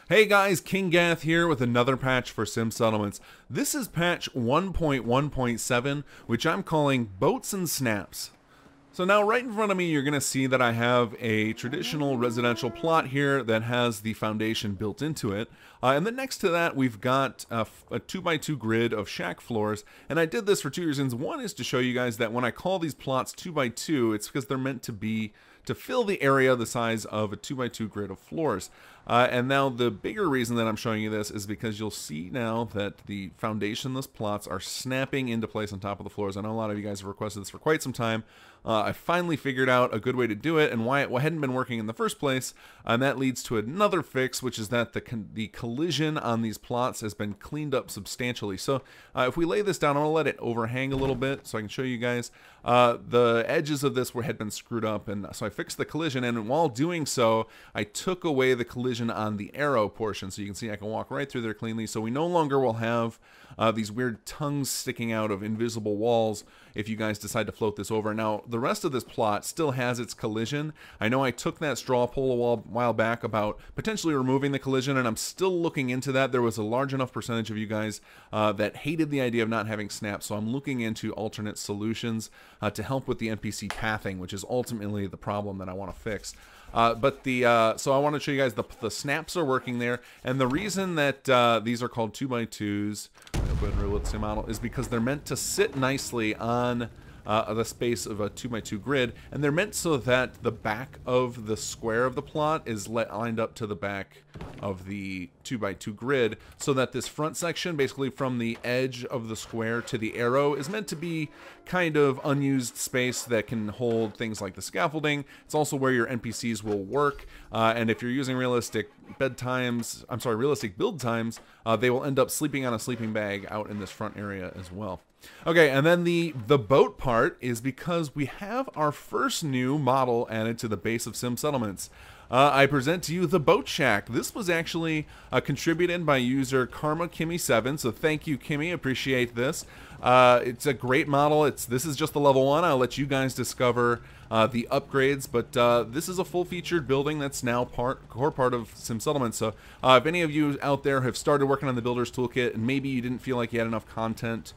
Hey guys, kinggath here with another patch for Sim Settlements. This is patch 1.1.7, which I'm calling Boats and Snaps. So now right in front of me, you're going to see that I have a traditional residential plot here that has the foundation built into it. And then next to that, we've got a 2x2 grid of shack floors. And I did this for two reasons. One is to show you guys that when I call these plots 2x2, it's because they're meant to be to fill the area the size of a 2x2 grid of floors. And now the bigger reason that I'm showing you this is because you'll see now that the foundationless plots are snapping into place on top of the floors. I know a lot of you guys have requested this for quite some time. I finally figured out a good way to do it and why it hadn't been working in the first place. And that leads to another fix, which is that the collision on these plots has been cleaned up substantially. So if we lay this down, I'm going to let it overhang a little bit so I can show you guys. The edges of this had been screwed up, and so I fixed the collision, and while doing so, I took away the collision on the arrow portion, so you can see I can walk right through there cleanly, so we no longer will have these weird tongues sticking out of invisible walls if you guys decide to float this over. Now, the rest of this plot still has its collision. I know I took that straw poll a while back about potentially removing the collision, and I'm still looking into that. There was a large enough percentage of you guys that hated the idea of not having snaps, so I'm looking into alternate solutions to help with the NPC pathing, which is ultimately the problem that I want to fix. So I want to show you guys the snaps are working there, and the reason that these are called 2x2s, realistic model, is because they're meant to sit nicely on the space of a 2x2 grid, and they're meant so that the back of the square of the plot is lined up to the back of the 2x2 grid, so that this front section, basically from the edge of the square to the arrow, is meant to be kind of unused space that can hold things like the scaffolding. It's also where your NPCs will work, and if you're using realistic build times, they will end up sleeping on a sleeping bag out in this front area as well. Okay, and then the boat part is because we have our first new model added to the base of Sim Settlements. I present to you the Boat Shack. This was actually contributed by user KarmaKimmy7, so thank you, Kimmy. Appreciate this. It's a great model. This is just the level 1. I'll let you guys discover the upgrades, but this is a full-featured building that's now core part of Sim Settlements. So if any of you out there have started working on the Builder's Toolkit and maybe you didn't feel like you had enough content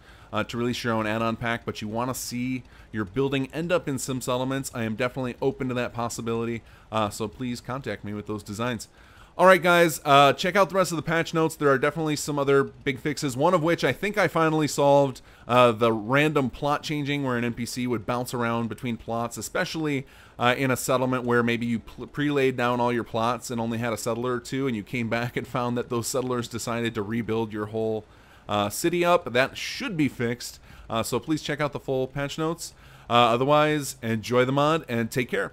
to release your own add-on pack, but you want to see your building end up in Sim Settlements, I am definitely open to that possibility, so please contact me with those designs. Alright guys, check out the rest of the patch notes. There are definitely some other big fixes, one of which I think I finally solved the random plot changing where an NPC would bounce around between plots, especially in a settlement where maybe you pre-laid down all your plots and only had a settler or two, and you came back and found that those settlers decided to rebuild your whole city up. That should be fixed, so please check out the full patch notes. Otherwise, enjoy the mod and take care.